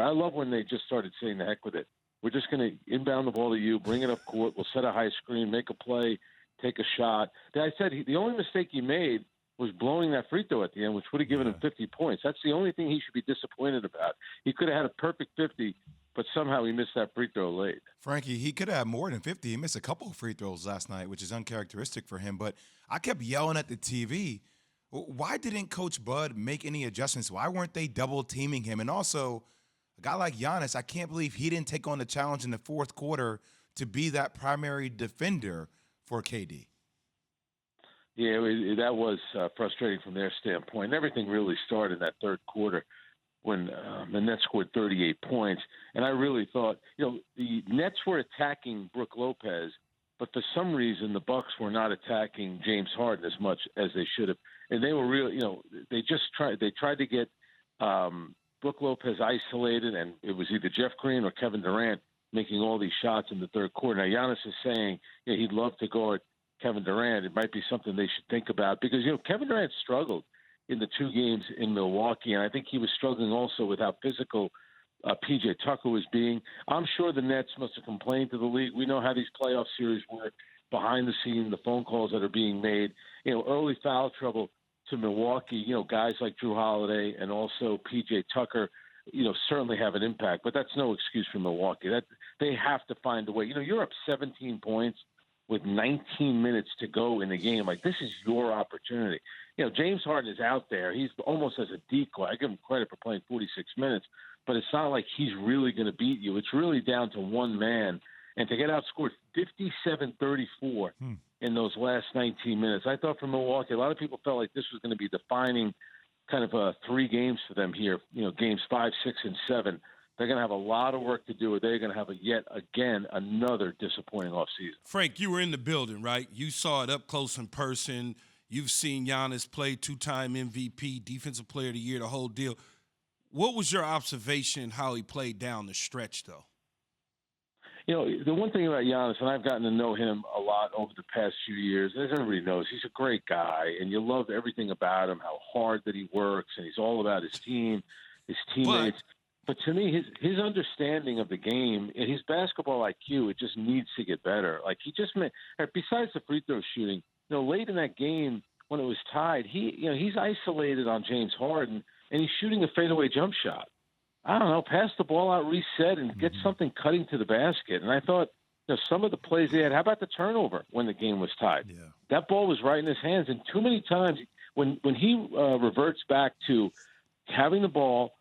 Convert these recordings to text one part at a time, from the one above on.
I love when they just started saying the heck with it. We're just going to inbound the ball to you, bring it up court, we'll set a high screen, make a play, take a shot. I said the only mistake he made was blowing that free throw at the end, which would have given him 50 points. That's the only thing he should be disappointed about. He could have had a perfect 50, but somehow he missed that free throw late. Frankie, he could have had more than 50. He missed a couple of free throws last night, which is uncharacteristic for him. But I kept yelling at the TV, why didn't Coach Bud make any adjustments? Why weren't they double-teaming him? And also, a guy like Giannis, I can't believe he didn't take on the challenge in the fourth quarter to be that primary defender for KD. Yeah, that was frustrating from their standpoint. Everything really started in that third quarter when the Nets scored 38 points. And I really thought, the Nets were attacking Brook Lopez, but for some reason the Bucks were not attacking James Harden as much as they should have. And they were really, they tried to get Brook Lopez isolated, and it was either Jeff Green or Kevin Durant making all these shots in the third quarter. Now, Giannis is saying he'd love to guard Kevin Durant. It might be something they should think about because, Kevin Durant struggled in the two games in Milwaukee, and I think he was struggling also with how physical P.J. Tucker was being. I'm sure the Nets must have complained to the league. We know how these playoff series work behind the scene, the phone calls that are being made, early foul trouble to Milwaukee, guys like Drew Holiday and also P.J. Tucker, certainly have an impact, but that's no excuse for Milwaukee. That they have to find a way. You're up 17 points with 19 minutes to go in the game. Like, this is your opportunity. James Harden is out there. He's almost as a decoy. I give him credit for playing 46 minutes, but it's not like he's really going to beat you. It's really down to one man. And to get outscored 57-34 in those last 19 minutes, I thought for Milwaukee, a lot of people felt like this was going to be defining kind of 3 games for them here, games 5, 6, and 7. They're going to have a lot of work to do. They're going to have yet again another disappointing offseason. Frank, you were in the building, right? You saw it up close in person. You've seen Giannis play 2-time MVP, Defensive Player of the Year, the whole deal. What was your observation how he played down the stretch, though? The one thing about Giannis, and I've gotten to know him a lot over the past few years, as everybody knows, he's a great guy, and you love everything about him, how hard that he works, and he's all about his team, his teammates. But to me, his understanding of the game and his basketball IQ, it just needs to get better. Like, he just besides the free throw shooting, late in that game when it was tied, he's isolated on James Harden, and he's shooting a fadeaway jump shot. I don't know, pass the ball out, reset, and get something cutting to the basket. And I thought, some of the plays they had, how about the turnover when the game was tied? Yeah. That ball was right in his hands. And too many times when he reverts back to having the ball,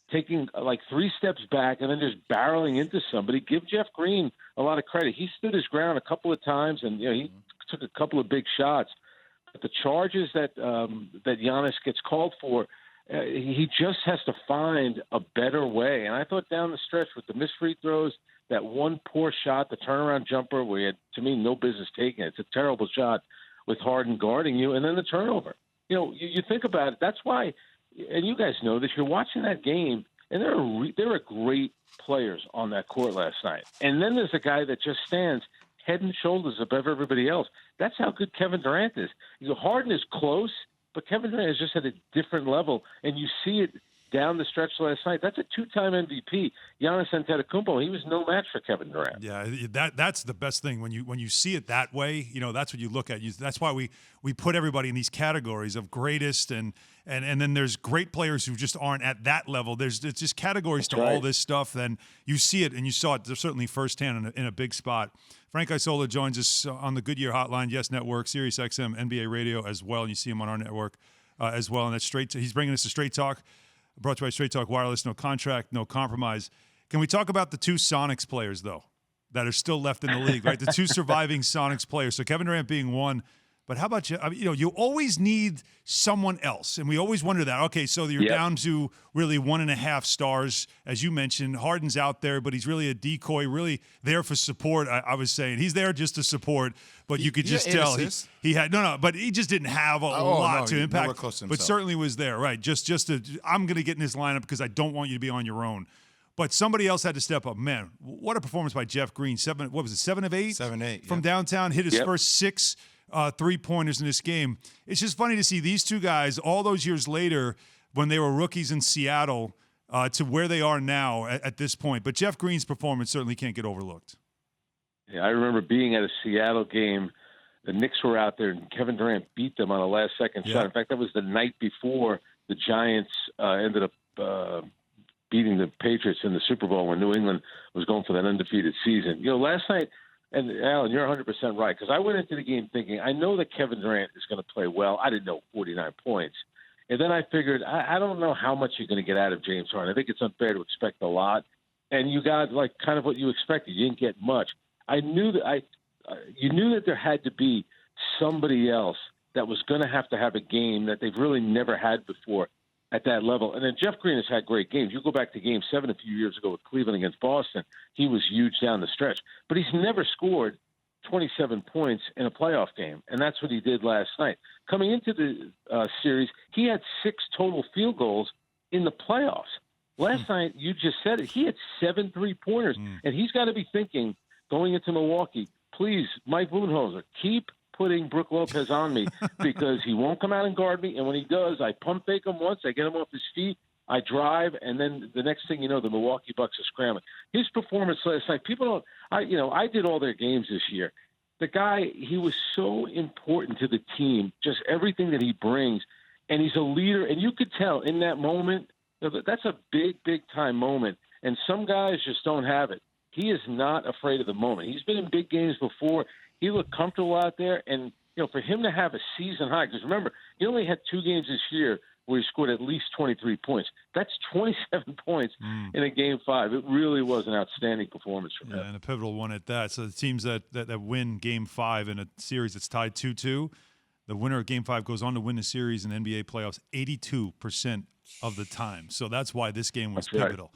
taking like 3 steps back and then just barreling into somebody, give Jeff Green a lot of credit. He stood his ground a couple of times, and he took a couple of big shots. But the charges that Giannis gets called for, he just has to find a better way. And I thought down the stretch with the missed free throws, that one poor shot, the turnaround jumper, where he had, to me, no business taking it. It's a terrible shot with Harden guarding you, and then the turnover. You think about it. That's why, and you guys know this, you're watching that game, and there are great players on that court last night. And then there's a guy that just stands head and shoulders above everybody else. That's how good Kevin Durant is. Harden is close, but Kevin Durant is just at a different level, and you see it down the stretch last night. That's a 2-time MVP. Giannis Antetokounmpo, he was no match for Kevin Durant. Yeah, that's the best thing when you see it that way. That's what you look at. That's why we put everybody in these categories of greatest, and then there's great players who just aren't at that level. It's just categories to all this stuff. Then you see it, and you saw it certainly firsthand in a big spot. Frank Isola joins us on the Goodyear Hotline, Yes Network, Sirius XM, NBA Radio as well. And you see him on our network as well. And that's he's bringing us to Straight Talk. Brought to you by Straight Talk Wireless, no contract, no compromise. Can we talk about the 2 Sonics players, though, that are still left in the league, right? The 2 surviving Sonics players. So Kevin Durant being one. But how about you? You always need someone else. And we always wonder that. Okay, so you're down to really 1.5 stars. As you mentioned, Harden's out there, but he's really a decoy, really there for support. I was saying he's there just to support, but you could just tell he had but he just didn't have a lot to impact. But certainly was there, right? Just to, I'm going to get in this lineup because I don't want you to be on your own. But somebody else had to step up. Man, what a performance by Jeff Green. 7 of 8? 7-8 from downtown, hit his first 6 3-pointers in this game. It's just funny to see these 2 guys all those years later when they were rookies in Seattle to where they are now at this point. But Jeff Green's performance certainly can't get overlooked. Yeah, I remember being at a Seattle game. The Knicks were out there, and Kevin Durant beat them on a last-second shot. In fact, that was the night before the Giants ended up beating the Patriots in the Super Bowl when New England was going for that undefeated season. Last night, and Alan, you're 100% right, because I went into the game thinking, I know that Kevin Durant is going to play well. I didn't know 49 points. And then I figured, I don't know how much you're going to get out of James Harden. I think it's unfair to expect a lot. And you got kind of what you expected. You didn't get much. I knew that you knew that there had to be somebody else that was going to have a game that they've really never had before at that level. And then Jeff Green has had great games. You go back to Game 7 a few years ago with Cleveland against Boston. He was huge down the stretch. But he's never scored 27 points in a playoff game, and that's what he did last night. Coming into the series, he had 6 total field goals in the playoffs. Last night, you just said it, he had 7 3-pointers, and he's got to be thinking, going into Milwaukee, please, Mike Budenholzer, keep putting Brook Lopez on me because he won't come out and guard me, and when he does, I pump fake him once, I get him off his feet, I drive, and then the next thing you know, the Milwaukee Bucks are scrambling. His performance last night, people don't – I did all their games this year. The guy, he was so important to the team, just everything that he brings, and he's a leader. And you could tell in that moment, that's a big, big-time moment, and some guys just don't have it. He is not afraid of the moment. He's been in big games before. He looked comfortable out there, and for him to have a season high, because remember, he only had 2 games this year where he scored at least 23 points. That's 27 points in a Game 5. It really was an outstanding performance from him. And a pivotal one at that. So the teams that win Game 5 in a series that's tied 2-2, the winner of Game 5 goes on to win the series in NBA playoffs 82% of the time. So that's why this game was pivotal.